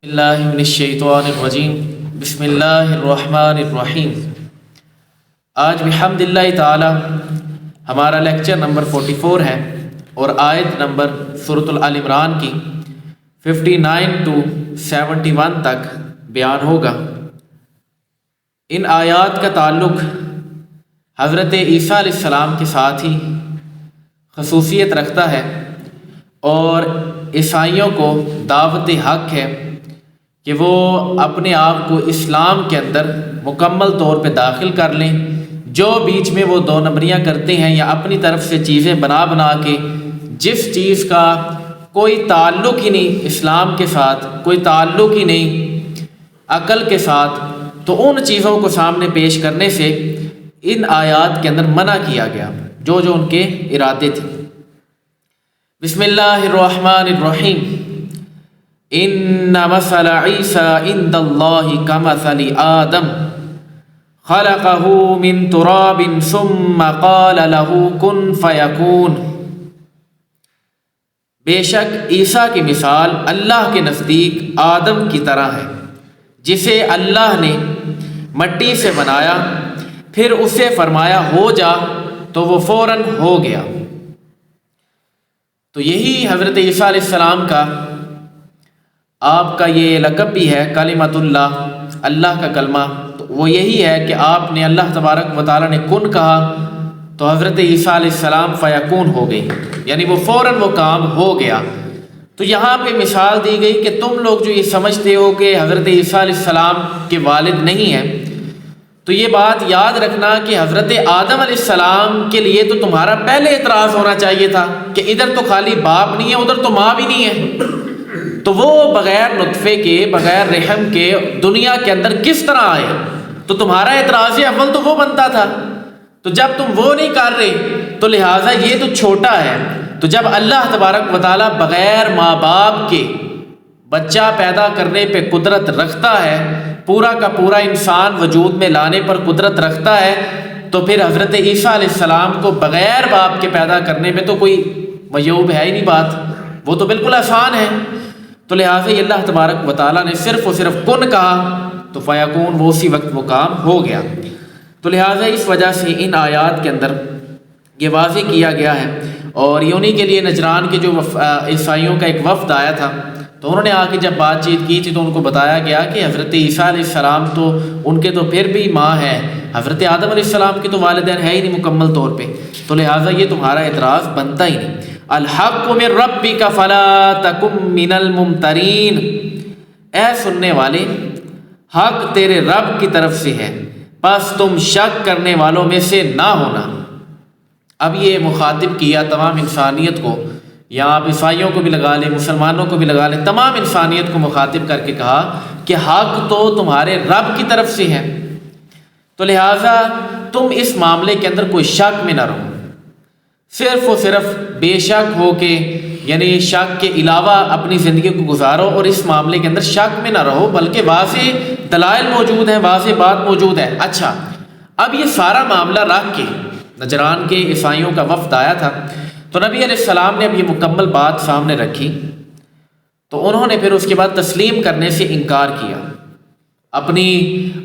اللہ من الشیطان الرجیم بسم اللہ الرحمن الرحیم۔ آج بحمد اللہ تعالی ہمارا لیکچر نمبر 44 ہے اور آیت نمبر سورۃ آل عمران کی 59 to 71 تک بیان ہوگا۔ ان آیات کا تعلق حضرت عیسیٰ علیہ السلام کے ساتھ ہی خصوصیت رکھتا ہے اور عیسائیوں کو دعوت حق ہے کہ وہ اپنے آپ کو اسلام کے اندر مکمل طور پہ داخل کر لیں۔ جو بیچ میں وہ دو نمبریاں کرتے ہیں یا اپنی طرف سے چیزیں بنا کے جس چیز کا کوئی تعلق ہی نہیں اسلام کے ساتھ، کوئی تعلق ہی نہیں عقل کے ساتھ، تو ان چیزوں کو سامنے پیش کرنے سے ان آیات کے اندر منع کیا گیا جو ان کے ارادے تھے۔ بسم اللہ الرحمن الرحیم۔ ان مثل عیسیٰ عند اللہ کمثل آدم خلقہ من تراب ثم قال له کن فیکون۔ بے شک عیسیٰ کی مثال اللہ کے نزدیک آدم کی طرح ہے جسے اللہ نے مٹی سے بنایا، پھر اسے فرمایا ہو جا تو وہ فوراً ہو گیا۔ تو یہی حضرت عیسیٰ علیہ السلام کا آپ کا یہ لقب بھی ہے، کلمۃ اللہ، اللہ کا کلمہ۔ تو وہ یہی ہے کہ آپ نے اللہ تبارک و تعالیٰ نے کن کہا تو حضرت عیسیٰ علیہ السلام فیکون ہو گئی، یعنی وہ فوراً وہ کام ہو گیا۔ تو یہاں پہ مثال دی گئی کہ تم لوگ جو یہ سمجھتے ہو کہ حضرت عیسیٰ علیہ السلام کے والد نہیں ہیں، تو یہ بات یاد رکھنا کہ حضرت آدم علیہ السلام کے لیے تو تمہارا پہلے اعتراض ہونا چاہیے تھا کہ ادھر تو خالی باپ نہیں ہے، ادھر تو ماں بھی نہیں ہے، تو وہ بغیر نطفے کے، بغیر رحم کے دنیا کے اندر کس طرح آئے؟ تو تمہارا اعتراض اول تو وہ بنتا تھا۔ تو جب تم وہ نہیں کر رہے تو لہٰذا یہ تو چھوٹا ہے۔ تو جب اللہ تبارک و تعالیٰ بغیر ماں باپ کے بچہ پیدا کرنے پہ قدرت رکھتا ہے، پورا کا پورا انسان وجود میں لانے پر قدرت رکھتا ہے، تو پھر حضرت عیسیٰ علیہ السلام کو بغیر باپ کے پیدا کرنے میں تو کوئی معیوب ہے ہی نہیں بات، وہ تو بالکل آسان ہے۔ تو لہٰذا اللہ تبارک و تعالیٰ نے صرف و صرف کن کہا تو فیکون، وہ اسی وقت وہ کام ہو گیا۔ تو لہٰذا اس وجہ سے ان آیات کے اندر یہ واضح کیا گیا ہے، اور انہی کے لیے نجران کے جو عیسائیوں کا ایک وفد آیا تھا، تو انہوں نے آ کے جب بات چیت کی تھی تو ان کو بتایا گیا کہ حضرت عیسیٰ علیہ السلام تو ان کے تو پھر بھی ماں ہے، حضرت آدم علیہ السلام کے تو والدین ہے ہی نہیں مکمل طور پہ، تو لہٰذا یہ تمہارا اعتراض بنتا ہی نہیں۔ الحق من ربک فلا تکن من الممترین۔ اے سننے والے، حق تیرے رب کی طرف سے ہے، پس تم شک کرنے والوں میں سے نہ ہونا۔ اب یہ مخاطب کیا تمام انسانیت کو، یا آپ عیسائیوں کو بھی لگا لیں، مسلمانوں کو بھی لگا لیں، تمام انسانیت کو مخاطب کر کے کہا کہ حق تو تمہارے رب کی طرف سے ہے، تو لہٰذا تم اس معاملے کے اندر کوئی شک میں نہ رہو، صرف و صرف بے شک ہو کے، یعنی شک کے علاوہ اپنی زندگی کو گزارو، اور اس معاملے کے اندر شک میں نہ رہو، بلکہ واضح دلائل موجود ہیں، واضح بات موجود ہے۔ اچھا، اب یہ سارا معاملہ رکھ کے نجران کے عیسائیوں کا وفد آیا تھا، تو نبی علیہ السلام نے اب یہ مکمل بات سامنے رکھی، تو انہوں نے پھر اس کے بعد تسلیم کرنے سے انکار کیا۔ اپنی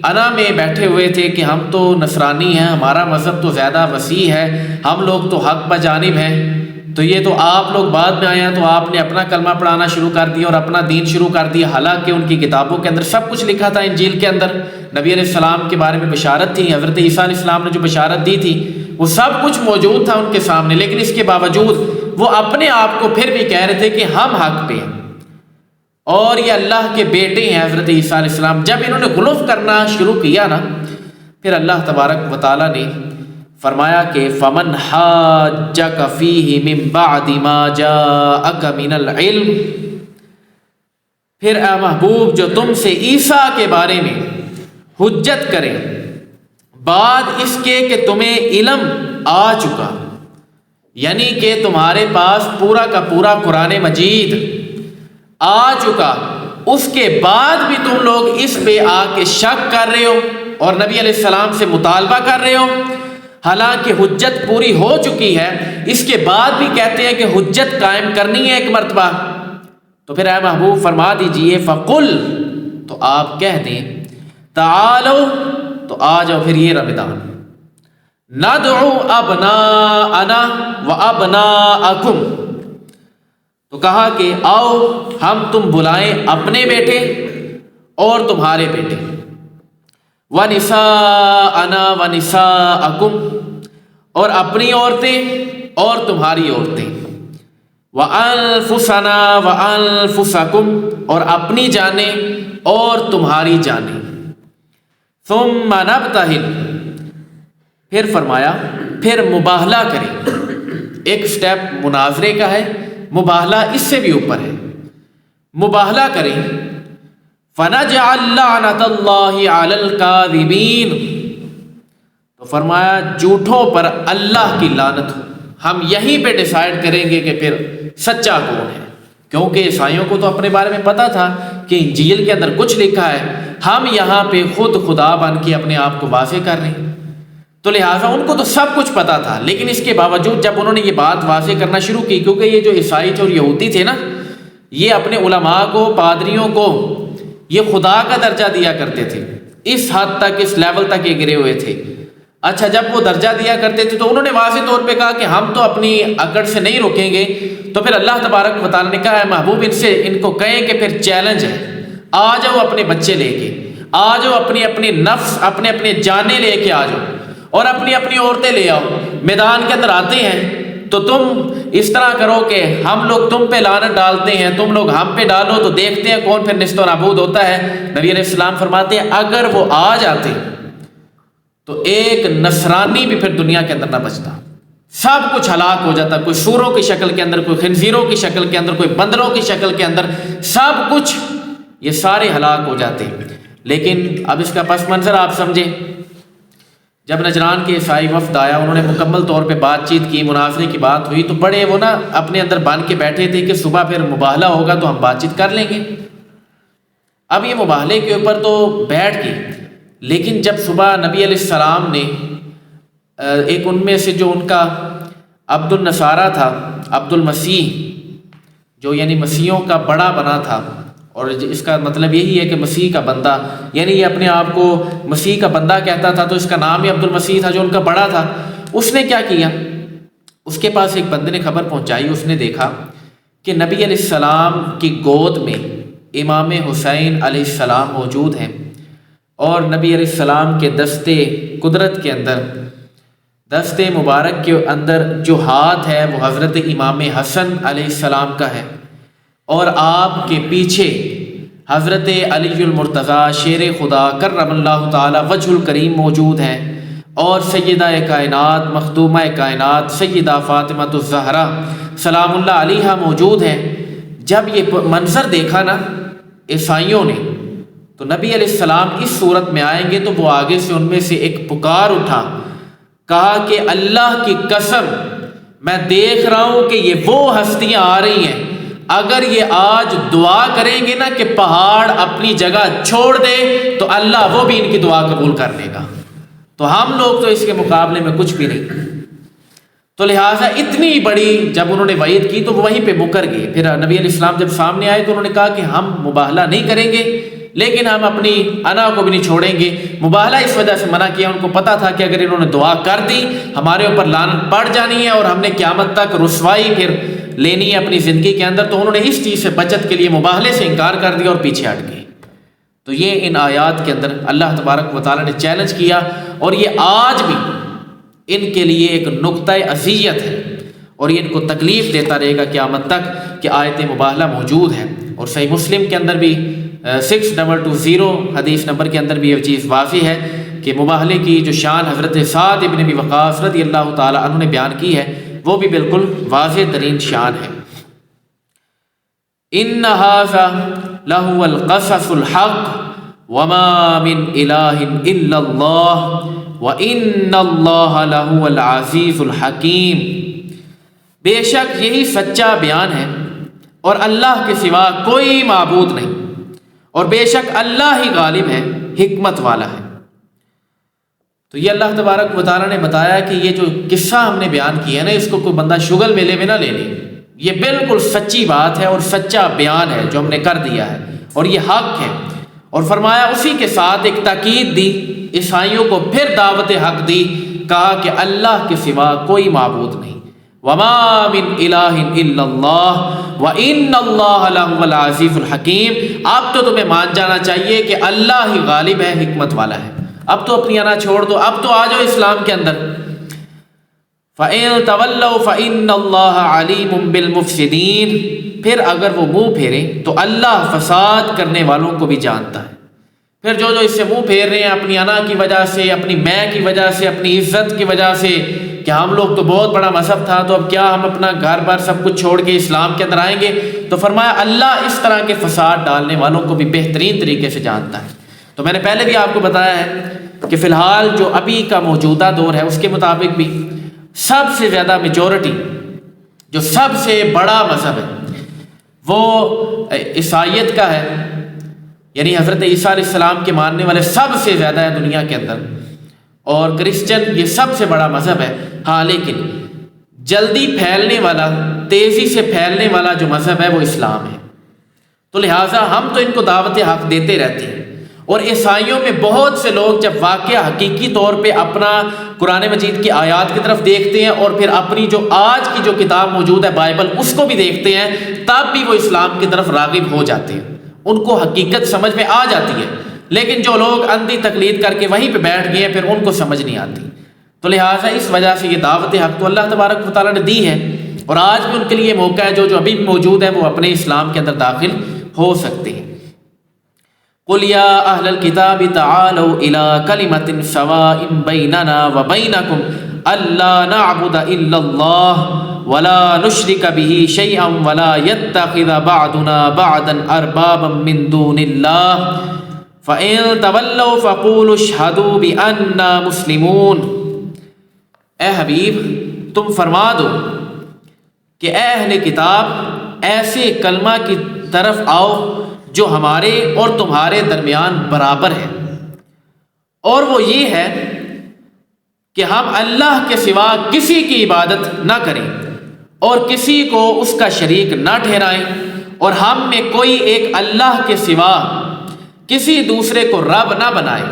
انا میں بیٹھے ہوئے تھے کہ ہم تو نصرانی ہیں، ہمارا مذہب تو زیادہ وسیع ہے، ہم لوگ تو حق بجانب ہیں، تو یہ تو آپ لوگ بعد میں آئے ہیں تو آپ نے اپنا کلمہ پڑھانا شروع کر دیا اور اپنا دین شروع کر دیا، حالانکہ ان کی کتابوں کے اندر سب کچھ لکھا تھا، انجیل کے اندر نبی علیہ السلام کے بارے میں بشارت تھی، حضرت عیسیٰ علیہ السلام نے جو بشارت دی تھی وہ سب کچھ موجود تھا ان کے سامنے، لیکن اس کے باوجود وہ اپنے آپ کو پھر بھی کہہ رہے تھے کہ ہم حق پہ ہیں اور یہ اللہ کے بیٹے ہیں حضرت عیسیٰ علیہ السلام۔ جب انہوں نے غلو کرنا شروع کیا نا، پھر اللہ تبارک و تعالیٰ نے فرمایا کہ فَمَنْ حَاجَّكَ فِيهِ مِن بَعْدِ مَا جَاءَكَ مِنَ الْعِلْمِ، پھر اے محبوب جو تم سے عیسیٰ کے بارے میں حجت کرے بعد اس کے کہ تمہیں علم آ چکا، یعنی کہ تمہارے پاس پورا کا پورا قرآن مجید آ چکا، اس کے بعد بھی تم لوگ اس پہ آ کے شک کر رہے ہو اور نبی علیہ السلام سے مطالبہ کر رہے ہو، حالانکہ حجت پوری ہو چکی ہے، اس کے بعد بھی کہتے ہیں کہ حجت قائم کرنی ہے ایک مرتبہ، تو پھر اے محبوب فرما دیجئے فقل، تو آپ کہہ دیں تعالو، تو آ جاؤ پھر یہ رمضان، ندعو ابناءنا و ابناءکم، تو کہا کہ آؤ ہم تم بلائیں اپنے بیٹے اور تمہارے بیٹے، وَنِسَاءَنَا وَنِسَاءَكُمْ، اور اپنی عورتیں اور تمہاری عورتیں، وَأَنفُسَنَا وَأَنفُسَكُمْ، اور اپنی جانیں اور تمہاری جانیں، ثُمَّ نَبْتَهِلْ، پھر فرمایا پھر مباہلہ کریں۔ ایک سٹیپ مناظرے کا ہے، مباہلہ اس سے بھی اوپر ہے، مباہلہ کریں۔ فَنَجْعَلْ لَعْنَةَ اللَّهِ عَلَى الْكَاذِبِينَ، تو فرمایا جھوٹوں پر اللہ کی لعنت ہو۔ ہم یہیں پہ ڈیسائیڈ کریں گے کہ پھر سچا کون ہے، کیونکہ عیسائیوں کو تو اپنے بارے میں پتا تھا کہ انجیل کے اندر کچھ لکھا ہے، ہم یہاں پہ خود خدا بن کے اپنے آپ کو واضح کر رہے ہیں، تو لہٰذا ان کو تو سب کچھ پتا تھا، لیکن اس کے باوجود جب انہوں نے یہ بات واضح کرنا شروع کی، کیونکہ یہ جو عیسائی تھے اور یہودی تھے نا، یہ اپنے علماء کو، پادریوں کو یہ خدا کا درجہ دیا کرتے تھے، اس حد تک، اس لیول تک یہ گرے ہوئے تھے۔ اچھا جب وہ درجہ دیا کرتے تھے تو انہوں نے واضح طور پہ کہا کہ ہم تو اپنی اکڑ سے نہیں رکیں گے، تو پھر اللہ تبارک و تعالیٰ نے کہا ہے محبوب ان کو کہیں کہ پھر چیلنج ہے، آ جاؤ اپنے بچے لے کے، آ جاؤ اپنی اپنی نفس، اپنے جانیں لے کے آ جاؤ، اور اپنی اپنی عورتیں لے آؤ، میدان کے اندر آتے ہیں تو تم اس طرح کرو کہ ہم لوگ تم پہ لعنت ڈالتے ہیں، تم لوگ ہم پہ ڈالو، تو دیکھتے ہیں کون پھر نیست و نابود ہوتا ہے۔ نبی علیہ السلام فرماتے ہیں اگر وہ آ جاتے تو ایک نصرانی بھی پھر دنیا کے اندر نہ بچتا، سب کچھ ہلاک ہو جاتا، کوئی سوروں کی شکل کے اندر، کوئی خنزیروں کی شکل کے اندر، کوئی بندروں کی شکل کے اندر، سب کچھ یہ سارے ہلاک ہو جاتے۔ لیکن اب اس کا پس منظر آپ سمجھیں، جب نجران کے عیسائی وفد آیا، انہوں نے مکمل طور پہ بات چیت کی، مناظرے کی بات ہوئی، تو بڑے وہ نا اپنے اندر بان کے بیٹھے تھے کہ صبح پھر مباہلہ ہوگا تو ہم بات چیت کر لیں گے۔ اب یہ مباہلے کے اوپر تو بیٹھ گئی، لیکن جب صبح نبی علیہ السلام نے ایک ان میں سے جو ان کا عبد النصارہ تھا، عبد المسیح، جو یعنی مسیحوں کا بڑا بنا تھا، اور اس کا مطلب یہی ہے کہ مسیح کا بندہ، یعنی یہ اپنے آپ کو مسیح کا بندہ کہتا تھا، تو اس کا نام ہی عبد المسیح تھا، جو ان کا بڑا تھا۔ اس نے کیا کیا، اس کے پاس ایک بندے نے خبر پہنچائی، اس نے دیکھا کہ نبی علیہ السلام کی گود میں امام حسین علیہ السلام موجود ہیں، اور نبی علیہ السلام کے دستے قدرت کے اندر، دستے مبارک کے اندر جو ہاتھ ہے وہ حضرت امام حسن علیہ السلام کا ہے، اور آپ کے پیچھے حضرت علی المرتضیٰ شیر خدا کرم اللہ تعالی وجہ الکریم موجود ہیں، اور سیدہ کائنات، مخدومہ کائنات سیدہ فاطمہ الزہرا سلام اللہ علیہا موجود ہیں۔ جب یہ منظر دیکھا نا عیسائیوں نے، تو نبی علیہ السلام اس صورت میں آئیں گے تو وہ آگے سے ان میں سے ایک پکار اٹھا، کہا کہ اللہ کی قسم میں دیکھ رہا ہوں کہ یہ وہ ہستیاں آ رہی ہیں، اگر یہ آج دعا کریں گے نا کہ پہاڑ اپنی جگہ چھوڑ دے تو اللہ وہ بھی ان کی دعا قبول کر لے گا، تو ہم لوگ تو اس کے مقابلے میں کچھ بھی نہیں۔ تو لہٰذا اتنی بڑی جب انہوں نے وعید کی تو وہ وہیں پہ مکر گئے۔ پھر نبی علیہ السلام جب سامنے آئے تو انہوں نے کہا کہ ہم مباہلہ نہیں کریں گے، لیکن ہم اپنی انا کو بھی نہیں چھوڑیں گے۔ مباہلہ اس وجہ سے منع کیا، ان کو پتا تھا کہ اگر انہوں نے دعا کر دی ہمارے اوپر لعنت پڑ جانی ہے اور ہم نے قیامت تک رسوائی پھر لینی ہے اپنی زندگی کے اندر، تو انہوں نے اس چیز سے بچت کے لیے مباہلے سے انکار کر دیا اور پیچھے ہٹ گئے۔ تو یہ ان آیات کے اندر اللہ تبارک و تعالیٰ نے چیلنج کیا، اور یہ آج بھی ان کے لیے ایک نقطہ اذیت ہے، اور یہ ان کو تکلیف دیتا رہے گا قیامت تک کہ آیت مباہلہ موجود ہے۔ اور صحیح مسلم کے اندر بھی 6220 حدیث نمبر کے اندر بھی یہ چیز واضح ہے کہ مباہلے کی جو شان حضرت سعد ابن ابی وقاص رضی اللہ تعالیٰ عنہ نے بیان کی ہے وہ بھی بالکل واضح ترین شان ہے۔ ان ھذا لہو القصص الحق وما من الہ الا اللہ وان اللہ لہو العزیز الحکیم، بے شک یہی سچا بیان ہے اور اللہ کے سوا کوئی معبود نہیں، اور بے شک اللہ ہی غالب ہے، حکمت والا ہے۔ تو یہ اللہ تبارک و تعالیٰ نے بتایا کہ یہ جو قصہ ہم نے بیان کیا ہے نا، اس کو کوئی بندہ شغل میلے میں نہ لے لے، یہ بالکل سچی بات ہے اور سچا بیان ہے جو ہم نے کر دیا ہے، اور یہ حق ہے۔ اور فرمایا اسی کے ساتھ ایک تاکید دی، عیسائیوں کو پھر دعوت حق دی، کہا کہ اللہ کے سوا کوئی معبود نہیں، وَمَا مِنْ إِلَٰهٍ إِلَّا اللَّهُ وَإِنَّ اللَّهَ لَهُوَ الْعَزِيزُ الْحَكِيمُ۔ اب تو تمہیں مان جانا چاہیے کہ اللہ ہی غالب ہے، حکمت والا ہے۔ اب تو اپنی انا چھوڑ دو، اب تو آ جاؤ اسلام کے اندر۔ فَإِن تَوَلَّوْا فَإِنَّ اللَّهَ عَلِيمٌ بِالْمُفْسِدِينَ، پھر اگر وہ منہ پھیریں تو اللہ فساد کرنے والوں کو بھی جانتا ہے۔ پھر جو اس سے منہ پھیر رہے ہیں اپنی انا کی وجہ سے، اپنی میں کی وجہ سے، اپنی عزت کی وجہ سے، کہ ہم لوگ تو بہت بڑا مذہب تھا تو اب کیا ہم اپنا گھر بار سب کچھ چھوڑ کے اسلام کے اندر آئیں گے، تو فرمایا اللہ اس طرح کے فساد ڈالنے والوں کو بھی بہترین طریقے سے جانتا ہے۔ تو میں نے پہلے بھی آپ کو بتایا ہے کہ فی الحال جو ابھی کا موجودہ دور ہے اس کے مطابق بھی سب سے زیادہ میجورٹی، جو سب سے بڑا مذہب ہے وہ عیسائیت کا ہے، یعنی حضرت عیسیٰ علیہ السلام کے ماننے والے سب سے زیادہ ہے دنیا کے اندر، اور کرسچن یہ سب سے بڑا مذہب ہے۔ ہاں لیکن جلدی پھیلنے والا، تیزی سے پھیلنے والا جو مذہب ہے وہ اسلام ہے، تو لہٰذا ہم تو ان کو دعوت حق دیتے رہتے ہیں۔ اور عیسائیوں میں بہت سے لوگ جب واقعہ حقیقی طور پہ اپنا قرآن مجید کی آیات کی طرف دیکھتے ہیں اور پھر اپنی جو آج کی جو کتاب موجود ہے بائبل اس کو بھی دیکھتے ہیں، تب بھی وہ اسلام کی طرف راغب ہو جاتے ہیں، ان کو حقیقت سمجھ میں آ جاتی ہے۔ لیکن جو لوگ اندھی تقلید کر کے وہیں پہ بیٹھ گئے ہیں پھر ان کو سمجھ نہیں آتی۔ تو لہٰذا اس وجہ سے یہ دعوت حق تو اللہ تبارک و تعالیٰ نے دی ہے، اور آج بھی ان کے لیے موقع ہے، جو ابھی بھی موجود ہے وہ اپنے اسلام کے اندر داخل ہو سکتے ہیں۔ قُلْ يَا أَهْلَ الْكِتَابِ تَعَالَوْا إِلَىٰ كَلِمَةٍ سَوَاءٍ بَيْنَنَا وَبَيْنَكُمْ أَلَّا نَعْبُدَ إِلَّا اللَّهَ وَلَا نُشْرِكَ بِهِ شَيْئًا وَلَا يَتَّخِذَ بَعْضُنَا بَعْضًا أَرْبَابًا مِّن دُونِ اللَّهِ فَإِن تَوَلَّوْا فَقُولُوا اشْهَدُوا بِأَنَّا مُسْلِمُونَ۔ اے حبیب تم فرما دو کہ اے اہل کتاب ایسے کلمہ کی طرف آؤ جو ہمارے اور تمہارے درمیان برابر ہے، اور وہ یہ ہے کہ ہم اللہ کے سوا کسی کی عبادت نہ کریں اور کسی کو اس کا شریک نہ ٹھہرائیں، اور ہم میں کوئی ایک اللہ کے سوا کسی دوسرے کو رب نہ بنائے۔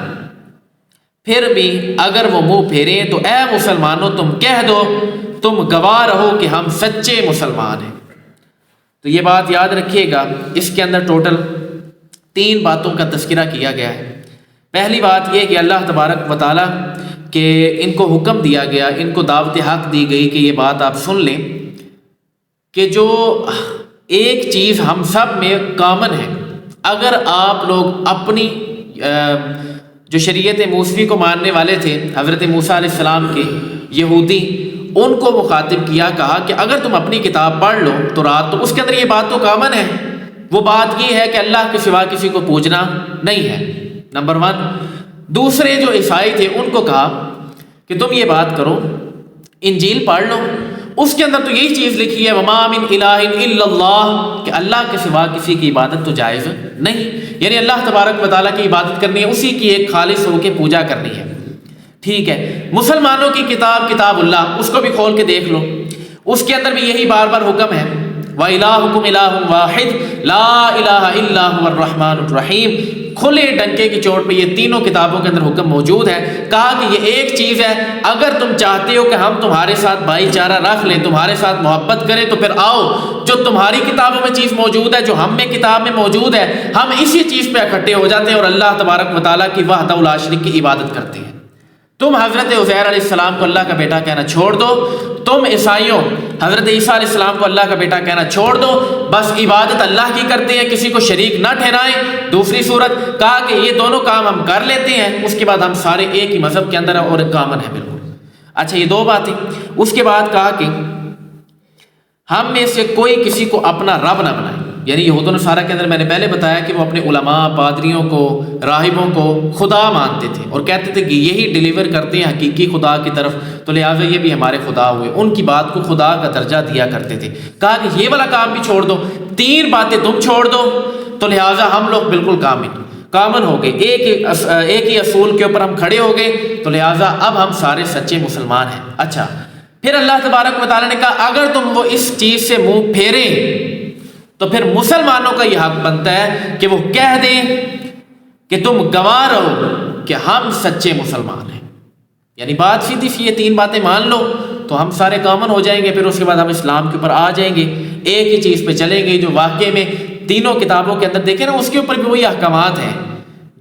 پھر بھی اگر وہ منہ پھیریں تو اے مسلمانوں تم کہہ دو، تم گواہ رہو کہ ہم سچے مسلمان ہیں۔ تو یہ بات یاد رکھیے گا، اس کے اندر ٹوٹل 3 باتوں کا تذکرہ کیا گیا ہے۔ پہلی بات یہ کہ اللہ تبارک و تعالیٰ کہ ان کو حکم دیا گیا، ان کو دعوت حق دی گئی کہ یہ بات آپ سن لیں کہ جو ایک چیز ہم سب میں کامن ہے، اگر آپ لوگ اپنی جو شریعت موسوی کو ماننے والے تھے حضرت موسیٰ علیہ السلام کے یہودی، ان کو مخاطب کیا، کہا کہ اگر تم اپنی کتاب پڑھ لو تورات، تو اس کے اندر یہ بات تو کامن ہے، وہ بات یہ ہے کہ اللہ کے سوا کسی کو پوجنا نہیں ہے، نمبر 1۔ دوسرے جو عیسائی تھے ان کو کہا کہ تم یہ بات کرو، انجیل پڑھ لو، اس کے اندر تو یہی چیز لکھی ہے وَمَا مِنْ إِلَٰهٍ إِلَّا اللَّهُ، کہ اللہ کے سوا کسی کی عبادت تو جائز نہیں، یعنی اللہ تبارک و تعالیٰ کی عبادت کرنی ہے، اسی کی ایک خالص ہو کے پوجا کرنی ہے۔ ٹھیک ہے، مسلمانوں کی کتاب کتاب اللہ، اس کو بھی کھول کے دیکھ لو، اس کے اندر بھی یہی بار بار حکم ہے وَإِلَٰهُكُمْ إِلَٰهٌ وَاحِدٌ لَا إِلَٰهَ إِلَّا هُوَ الرَّحْمَٰنُ الرَّحِيمُ۔ کھلے ڈنکے کی چوٹ پہ یہ تینوں کتابوں کے اندر حکم موجود ہے، کہا کہ یہ ایک چیز ہے، اگر تم چاہتے ہو کہ ہم تمہارے ساتھ بھائی چارہ رکھ لیں، تمہارے ساتھ محبت کریں، تو پھر آؤ جو تمہاری کتابوں میں چیز موجود ہے، جو ہم میں کتاب میں موجود ہے، ہم اسی چیز پہ اکٹھے ہو جاتے ہیں اور اللہ تبارک و تعالیٰ کی وحدہ لا شریک کی عبادت کرتے ہیں۔ تم حضرت عزیر علیہ السلام کو اللہ کا بیٹا کہنا چھوڑ دو، تم عیسائیوں حضرت عیسیٰ علیہ السلام کو اللہ کا بیٹا کہنا چھوڑ دو، بس عبادت اللہ کی کرتے ہیں، کسی کو شریک نہ ٹھہرائیں۔ دوسری صورت کہا کہ یہ دونوں کام ہم کر لیتے ہیں، اس کے بعد ہم سارے ایک ہی مذہب کے اندر ہیں اور کامن ہے بالکل۔ اچھا یہ 2 باتیں، اس کے بعد کہا کہ ہم میں سے کوئی کسی کو اپنا رب نہ بنائے، یعنی یہود و نصارہ کے اندر میں نے پہلے بتایا کہ وہ اپنے علماء، پادریوں کو، راہبوں کو خدا مانتے تھے اور کہتے تھے کہ یہی ڈیلیور کرتے ہیں حقیقی خدا کی طرف، تو لہٰذا یہ بھی ہمارے خدا ہوئے، ان کی بات کو خدا کا درجہ دیا کرتے تھے۔ کہا کہ یہ والا کام بھی چھوڑ دو، 3 باتیں تم چھوڑ دو، تو لہٰذا ہم لوگ بالکل کامن ہو گئے، ایک ہی اصول کے اوپر ہم کھڑے ہو گئے، تو لہٰذا اب ہم سارے سچے مسلمان ہیں۔ اچھا پھر اللہ تبارک و تعالیٰ نے کہا اگر تم وہ اس چیز سے منہ پھیرے تو پھر مسلمانوں کا یہ حق بنتا ہے کہ وہ کہہ دیں کہ تم گواہ رہو کہ ہم سچے مسلمان ہیں. یعنی بات سیدھی سی، یہ 3 باتیں مان لو تو ہم سارے کامن ہو جائیں گے، پھر اس کے بعد ہم اسلام کے اوپر آ جائیں گے، ایک ہی چیز پہ چلیں گے جو واقعے میں تینوں کتابوں کے اندر دیکھیں نا، اس کے اوپر بھی وہی احکامات ہیں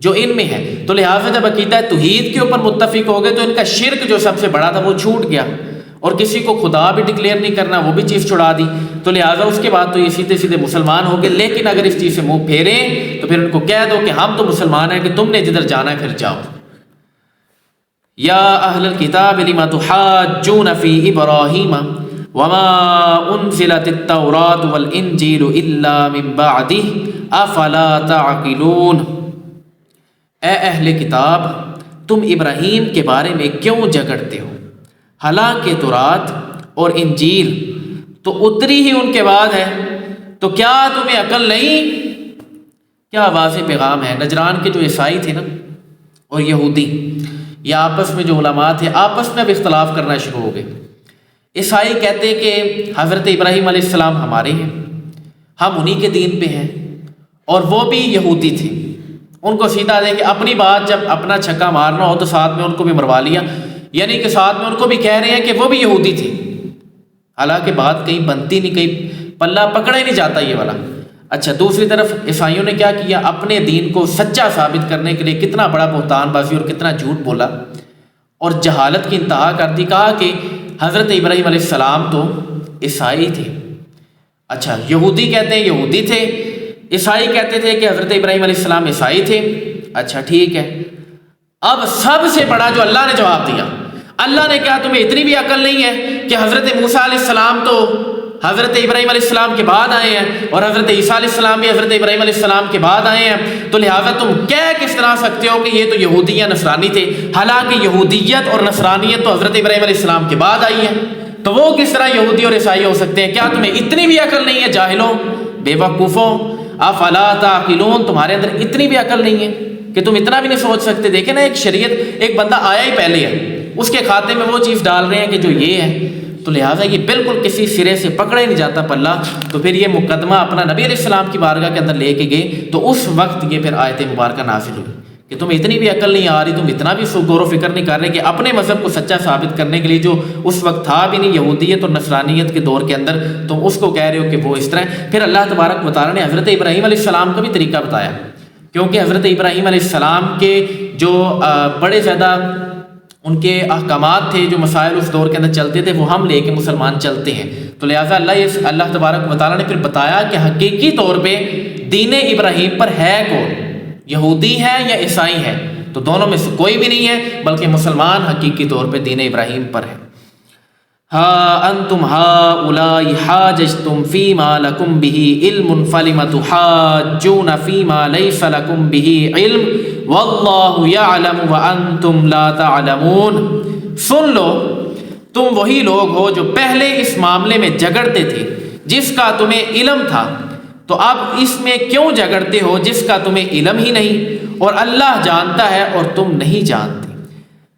جو ان میں ہے. تو لہٰذا جب عقیدہ توحید کے اوپر متفق ہو گئے تو ان کا شرک جو سب سے بڑا تھا وہ چھوٹ گیا، اور کسی کو خدا بھی ڈکلیئر نہیں کرنا، وہ بھی چیز چھڑا دی. تو لہٰذا اس کے بعد تو یہ سیدھے سیدھے مسلمان ہو گئے. لیکن اگر اس چیز سے منہ پھیریں تو پھر ان کو کہہ دو کہ ہم تو مسلمان ہیں، کہ تم نے جدھر جانا ہے پھر جاؤ. یا اہل الکتاب لم تحاجون فی ابراہیم وما انزلت التوراۃ والانجیل الا من بعدہ افلا تعقلون. اے اہل کتاب، تم ابراہیم کے بارے میں کیوں جھگڑتے ہو؟ حالانکہ تورات اور انجیل تو اتری ہی ان کے بعد ہے، تو کیا تمہیں عقل نہیں؟ کیا واضح پیغام ہے. نجران کے جو عیسائی تھے نا اور یہودی، یہ آپس میں جو علماء تھے آپس میں اب اختلاف کرنا شروع ہو گئے. عیسائی کہتے کہ حضرت ابراہیم علیہ السلام ہمارے ہیں، ہم انہی کے دین پہ ہیں، اور وہ بھی یہودی تھے. ان کو سیدھا دیں کہ اپنی بات جب اپنا چھکا مارنا ہو تو ساتھ میں ان کو بھی مروا لیا، یعنی کہ ساتھ میں ان کو بھی کہہ رہے ہیں کہ وہ بھی یہودی تھے. حالانکہ بات کہیں بنتی نہیں، کہیں پلہ پکڑا ہی نہیں جاتا یہ والا. اچھا، دوسری طرف عیسائیوں نے کیا کیا؟ اپنے دین کو سچا ثابت کرنے کے لیے کتنا بڑا بہتان بازی اور کتنا جھوٹ بولا اور جہالت کی انتہا کر دی. کہا کہ حضرت ابراہیم علیہ السلام تو عیسائی تھے. اچھا، یہودی کہتے ہیں یہودی تھے، عیسائی کہتے تھے کہ حضرت ابراہیم علیہ السلام عیسائی تھے. اچھا ٹھیک ہے. اب سب سے بڑا جو اللہ نے جواب دیا، اللہ نے کہا تمہیں اتنی بھی عقل نہیں ہے کہ حضرت موسیٰ علیہ السلام تو حضرت ابراہیم علیہ السلام کے بعد آئے ہیں، اور حضرت عیسیٰ علیہ السلام بھی حضرت ابراہیم علیہ السلام کے بعد آئے ہیں، تو لہٰذا تم کہہ کس طرح سکتے ہو کہ یہ تو یہودی یا نصرانی تھے، حالانکہ یہودیت اور نصرانیت تو حضرت ابراہیم علیہ السلام کے بعد آئی ہے، تو وہ کس طرح یہودی اور عیسائی ہو سکتے ہیں؟ کیا تمہیں اتنی بھی عقل نہیں ہے جاہلوں، بے وقوفوں؟ افلا تعقلون، تمہارے اندر اتنی بھی عقل نہیں ہے کہ تم اتنا بھی نہیں سوچ سکتے؟ دیکھیں نا، ایک شریعت، ایک بندہ آیا ہی پہلے ہے، اس کے کھاتے میں وہ چیز ڈال رہے ہیں کہ جو یہ ہے، تو لہٰذا یہ بالکل کسی سرے سے پکڑا ہی نہیں جاتا پلہ. تو پھر یہ مقدمہ اپنا نبی علیہ السلام کی بارگاہ کے اندر لے کے گئے، تو اس وقت یہ پھر آیت مبارکہ نازل ہوئی کہ تم اتنی بھی عقل نہیں آ رہی، تم اتنا بھی غور و فکر نہیں کر رہے کہ اپنے مذہب کو سچا ثابت کرنے کے لیے جو اس وقت تھا بھی نہیں، یہودیت اور نصرانیت کے دور کے اندر، تم اس کو کہہ رہے ہو کہ وہ اس طرح. پھر اللہ تبارک و تعالیٰ نے حضرت ابراہیم علیہ السلام کا بھی طریقہ بتایا، کیونکہ حضرت ابراہیم علیہ السلام کے جو بڑے زیادہ ان کے احکامات تھے، جو مسائل اس دور کے اندر چلتے تھے، وہ ہم لے کے مسلمان چلتے ہیں. تو لہٰذا اللہ تبارک و تعالیٰ نے پھر بتایا کہ حقیقی طور پہ دین ابراہیم پر ہے کون، یہودی ہے یا عیسائی ہے؟ تو دونوں میں سے کوئی بھی نہیں ہے، بلکہ مسلمان حقیقی طور پہ دین ابراہیم پر ہے. ہا انتم ہؤلاء حاججتم فیما لکم بہ علم فلم تحاجون فیما لیس لکم بہ علم واللہ یعلم وانتم لا تعلمون. سن لو، تم وہی لوگ ہو جو پہلے اس معاملے میں جھگڑتے تھے جس کا تمہیں علم تھا، تو اب اس میں کیوں جھگڑتے ہو جس کا تمہیں علم ہی نہیں، اور اللہ جانتا ہے اور تم نہیں جانتے.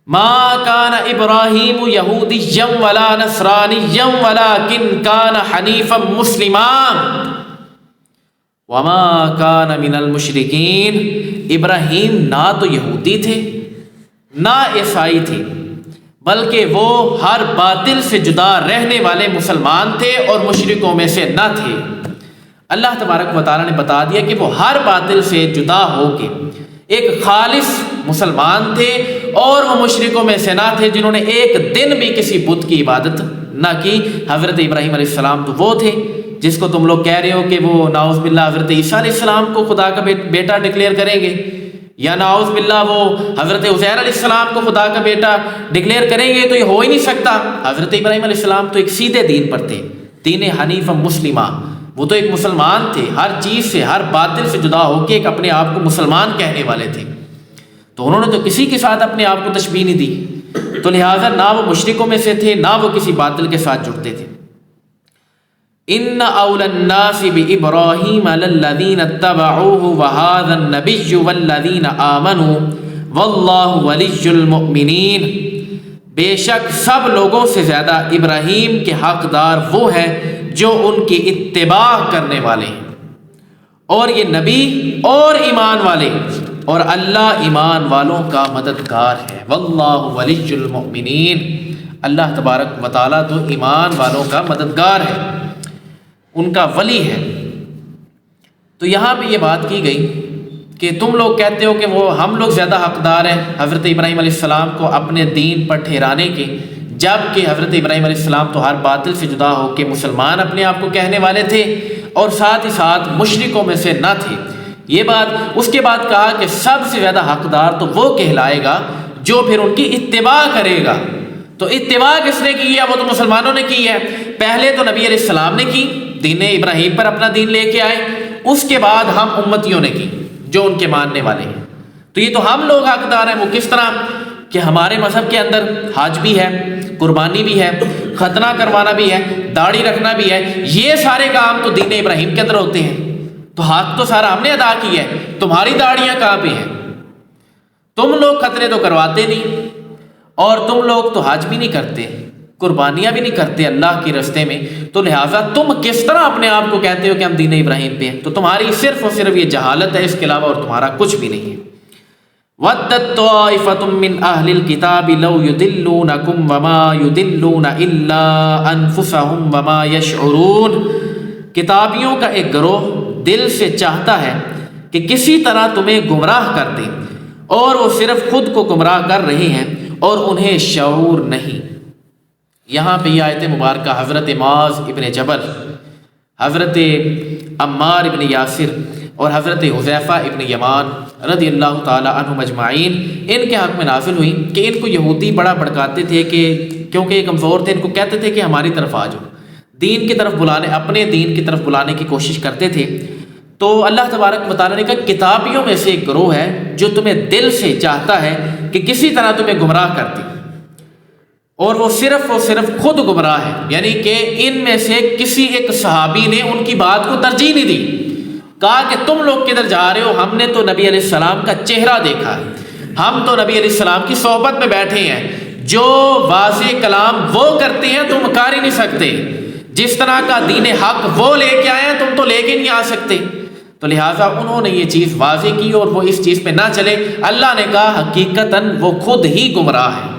ما کان ابراہیم یہودیا ولا نصرانیا ولکن کان حنیفا مسلما وما کان من المشرکین. ابراہیم نہ تو یہودی تھے نہ عیسائی تھے، بلکہ وہ ہر باطل سے جدا رہنے والے مسلمان تھے اور مشرکوں میں سے نہ تھے. اللہ تبارک و تعالیٰ نے بتا دیا کہ وہ ہر باطل سے جدا ہو کے ایک خالص مسلمان تھے، اور وہ مشرکوں میں سے نہ تھے جنہوں نے ایک دن بھی کسی بت کی عبادت نہ کی. حضرت ابراہیم علیہ السلام تو وہ تھے جس کو تم لوگ کہہ رہے ہو کہ وہ نعوذ باللہ حضرت عیسیٰ علیہ السلام کو خدا کا بیٹا ڈکلیئر کریں گے، یا نعوذ باللہ وہ حضرت عزیر علیہ السلام کو خدا کا بیٹا ڈکلیئر کریں گے. تو یہ ہو ہی نہیں سکتا. حضرت ابراہیم علیہ السلام تو ایک سیدھے دین پر تھے، دین حنیف مسلمہ. وہ تو ایک مسلمان تھے، ہر چیز سے، ہر باطل سے جدا ہو کے ایک اپنے آپ کو مسلمان کہنے والے تھے. تو انہوں نے تو کسی کے ساتھ اپنے آپ کو تشبیہ نہیں دی، تو لہٰذا نہ وہ مشرکوں میں سے تھے نہ وہ کسی باطل کے ساتھ جڑتے تھے. ان اول الناس بابراہیم للذین اتبعوه وهذا النبی والذین آمنوا واللہ ولی المؤمنین. بے شک سب لوگوں سے زیادہ ابراہیم کے حقدار وہ ہیں جو ان کی اتباع کرنے والے ہیں، اور یہ نبی اور ایمان والے، اور اللہ ایمان والوں کا مددگار ہے۔ واللہ ولی المؤمنین، اللہ تبارک و تعالیٰ تو ایمان والوں کا مددگار ہے، ان کا ولی ہے۔ تو یہاں پہ یہ بات کی گئی کہ تم لوگ کہتے ہو کہ وہ ہم لوگ زیادہ حقدار ہیں حضرت ابراہیم علیہ السلام کو اپنے دین پر ٹھہرانے کے، جب کہ حضرت ابراہیم علیہ السلام تو ہر باطل سے جدا ہو کے مسلمان اپنے آپ کو کہنے والے تھے، اور ساتھ ہی ساتھ مشرکوں میں سے نہ تھے۔ یہ بات اس کے بعد کہا کہ سب سے زیادہ حقدار تو وہ کہلائے گا جو پھر ان کی اتباع کرے گا۔ تو اتباع کس نے کی ہے؟ وہ تو مسلمانوں نے کی ہے۔ پہلے تو نبی علیہ السلام نے کی، دین ابراہیم پر اپنا دین لے کے آئے، اس کے بعد ہم امتیوں نے کی جو ان کے ماننے والے ہیں۔ تو یہ تو ہم لوگ حقدار ہیں۔ وہ کس طرح کہ ہمارے مذہب کے اندر حج بھی ہے، قربانی بھی ہے، ختنہ کروانا بھی ہے، داڑھی رکھنا بھی ہے، یہ سارے کام تو دین ابراہیم کے اندر ہوتے ہیں۔ تو حق تو سارا ہم نے ادا کیا ہے، تمہاری داڑیاں کہاں پہ ہیں؟ تم لوگ ختنے تو کرواتے نہیں، اور تم لوگ تو حج بھی نہیں کرتے، قربانیاں بھی نہیں کرتے اللہ کے راستے میں، تو لہٰذا تم کس طرح اپنے آپ کو کہتے ہو کہ ہم دین ابراہیم پہ ہیں؟ تو تمہاری صرف اور صرف یہ جہالت ہے، اس کے علاوہ اور تمہارا کچھ بھی نہیں ہے۔ وَدَّتْ طَائِفَةٌ مِّنْ أَهْلِ الْكِتَابِ لَوْ يُضِلُّونَكُمْ وَمَا يُضِلُّونَ إِلَّا أَنفُسَهُمْ وَمَا يَشْعُرُونَ، کتابیوں کا ایک گروہ دل سے چاہتا ہے کہ کسی طرح تمہیں گمراہ کر دیں، اور وہ صرف خود کو گمراہ کر رہے ہیں اور انہیں شعور نہیں۔ یہاں پہ یہ آیت مبارکہ حضرت معاذ ابن جبل، حضرت عمار ابن یاسر اور حضرت حذیفہ ابن یمان رضی اللہ تعالی عنہم اجمعین ان کے حق میں نازل ہوئی کہ ان کو یہودی بڑا بھڑکاتے تھے، کہ کیونکہ یہ کمزور تھے، ان کو کہتے تھے کہ ہماری طرف آ جاؤ، دین کی طرف بلانے، اپنے دین کی طرف بلانے کی کوشش کرتے تھے۔ تو اللہ تبارک و تعالیٰ نے کہا کتابیوں میں سے ایک گروہ ہے جو تمہیں دل سے چاہتا ہے کہ کسی طرح تمہیں گمراہ کر دے، اور وہ صرف خود گمراہ ہے، یعنی کہ ان میں سے کسی ایک صحابی نے ان کی بات کو ترجیح نہیں دی، کہا کہ تم لوگ کدھر جا رہے ہو؟ ہم نے تو نبی علیہ السلام کا چہرہ دیکھا ہے، ہم تو نبی علیہ السلام کی صحبت میں بیٹھے ہیں، جو واضح کلام وہ کرتے ہیں تم کر ہی نہیں سکتے، جس طرح کا دین حق وہ لے کے آئے ہیں تم تو لے کے نہیں آ سکتے۔ تو لہٰذا انہوں نے یہ چیز واضح کی اور وہ اس چیز پہ نہ چلے۔ اللہ نے کہا حقیقتاً وہ خود ہی گمراہ ہے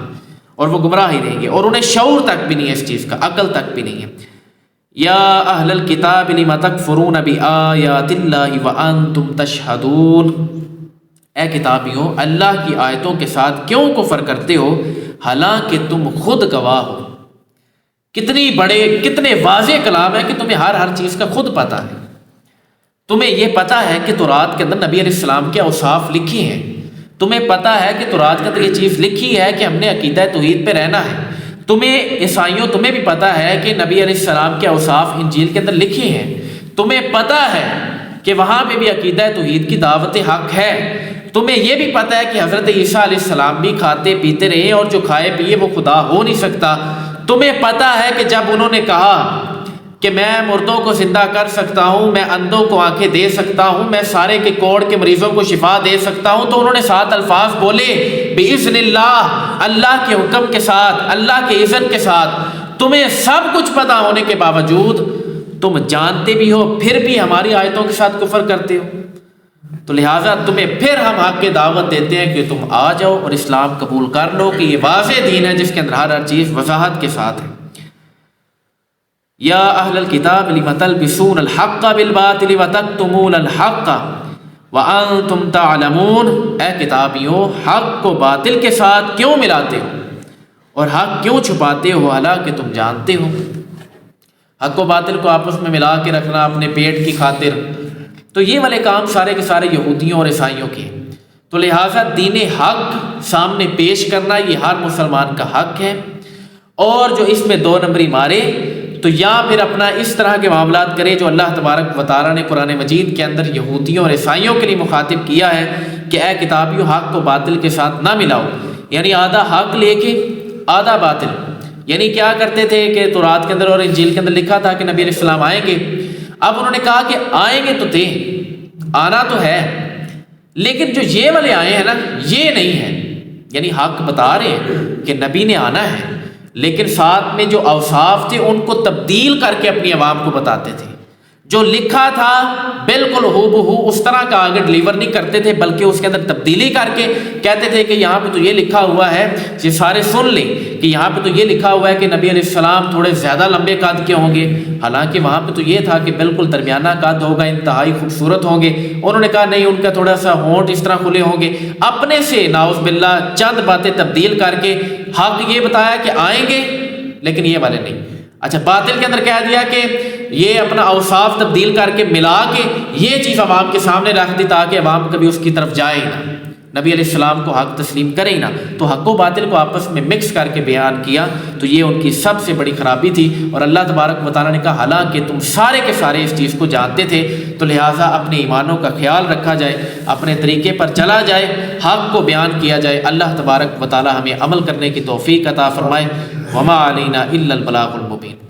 اور وہ گمراہ ہی رہیں گے، اور انہیں شعور تک بھی نہیں ہے اس چیز کا، عقل تک بھی نہیں ہے۔ یا اہل الکتاب لم تکفرون بآیات اللہ وانتم تشہدون، اے کتابیوں اللہ کی آیتوں کے ساتھ کیوں کفر کرتے ہو حالانکہ تم خود گواہ ہو۔ کتنے واضح کلام ہے کہ تمہیں ہر چیز کا خود پتہ ہے، تمہیں یہ پتہ ہے کہ تورات کے اندر نبی علیہ السلام کے اوصاف لکھی ہیں، تمہیں پتہ ہے کہ تورات کے اندر یہ چیز لکھی ہے کہ ہم نے عقیدہ توحید پہ رہنا ہے، تمہیں بھی پتہ ہے کہ نبی علیہ السلام کے اوصاف انجیل کے اندر لکھے ہیں، تمہیں پتہ ہے کہ وہاں پہ بھی عقیدہ توحید کی دعوت حق ہے، تمہیں یہ بھی پتہ ہے کہ حضرت عیسیٰ علیہ السلام بھی کھاتے پیتے رہے اور جو کھائے پیے وہ خدا ہو نہیں سکتا، تمہیں پتہ ہے کہ جب انہوں نے کہا کہ میں مردوں کو زندہ کر سکتا ہوں، میں اندھوں کو آنکھیں دے سکتا ہوں، میں سارے کے کوڑ کے مریضوں کو شفا دے سکتا ہوں، تو انہوں نے 7 الفاظ بولے بِإِذْنِ اللَّهِ، اللہ کے حکم کے ساتھ، اللہ کے اذن کے ساتھ۔ تمہیں سب کچھ پتہ ہونے کے باوجود تم جانتے بھی ہو پھر بھی ہماری آیتوں کے ساتھ کفر کرتے ہو، تو لہٰذا تمہیں پھر ہم حق کی دعوت دیتے ہیں کہ تم آ جاؤ اور اسلام قبول کر لو کہ یہ واضح دین ہے جس کے اندر ہر چیز وضاحت کے ساتھ ہے۔ یا اہل الکتاب لم تلبسون الحق بالباطل وتکتمون الحق وانتم تعلمون، اے کتابیوں حق کو باطل کے ساتھ کیوں ملاتے ہو اور حق کیوں چھپاتے ہو حالانکہ تم جانتے ہو۔ حق و باطل کو آپس میں ملا کے رکھنا اپنے پیٹ کی خاطر، تو یہ والے کام سارے کے سارے یہودیوں اور عیسائیوں کے، تو لہٰذا دین حق سامنے پیش کرنا یہ ہر مسلمان کا حق ہے، اور جو اس میں 2 نمبری مارے تو یا پھر اپنا اس طرح کے معاملات کرے جو اللہ تبارک و تعالیٰ نے قرآن مجید کے اندر یہودیوں اور عیسائیوں کے لیے مخاطب کیا ہے کہ اے کتابیوں حق کو باطل کے ساتھ نہ ملاؤ، یعنی آدھا حق لے کے آدھا باطل۔ یعنی کیا کرتے تھے کہ تورات کے اندر اور انجیل کے اندر لکھا تھا کہ نبی علیہ السلام آئیں گے، اب انہوں نے کہا کہ آئیں گے تو تھے، آنا تو ہے، لیکن جو یہ والے آئے ہیں نا یہ نہیں ہے، یعنی حق بتا رہے ہیں کہ نبی نے آنا ہے، لیکن ساتھ میں جو اوصاف تھے ان کو تبدیل کر کے اپنی عوام کو بتاتے تھے۔ جو لکھا تھا بالکل ہو بہو اس طرح کا آگے ڈلیور نہیں کرتے تھے، بلکہ اس کے اندر تبدیلی کر کے کہتے تھے کہ یہاں پہ تو یہ لکھا ہوا ہے، یہ سارے سن لیں کہ یہاں پہ تو یہ لکھا ہوا ہے کہ نبی علیہ السلام تھوڑے زیادہ لمبے قد کے ہوں گے، حالانکہ وہاں پہ تو یہ تھا کہ بالکل درمیانہ قد ہوگا، انتہائی خوبصورت ہوں گے۔ انہوں نے کہا نہیں، ان کا تھوڑا سا ہونٹ اس طرح کھلے ہوں گے۔ اپنے سے ناؤذ باللہ چند باتیں تبدیل کر کے حق یہ بتایا کہ آئیں گے، لیکن یہ والے نہیں۔ اچھا، باطل کے اندر کہہ دیا کہ یہ اپنا اوصاف تبدیل کر کے ملا کے یہ چیز عوام کے سامنے رکھ دی تاکہ عوام کبھی اس کی طرف جائے ہی نہ، نبی علیہ السلام کو حق تسلیم کرے ہی نہ، تو حق و باطل کو آپس میں مکس کر کے بیان کیا، تو یہ ان کی سب سے بڑی خرابی تھی۔ اور اللہ تبارک و تعالیٰ نے کہا حالانکہ تم سارے کے سارے اس چیز کو جانتے تھے، تو لہٰذا اپنے ایمانوں کا خیال رکھا جائے، اپنے طریقے پر چلا جائے، حق کو بیان کیا جائے۔ اللہ تبارک و تعالیٰ ہمیں عمل کرنے کی توفیق عطا فرمائے۔ وما علینا الا البلاغ المبین۔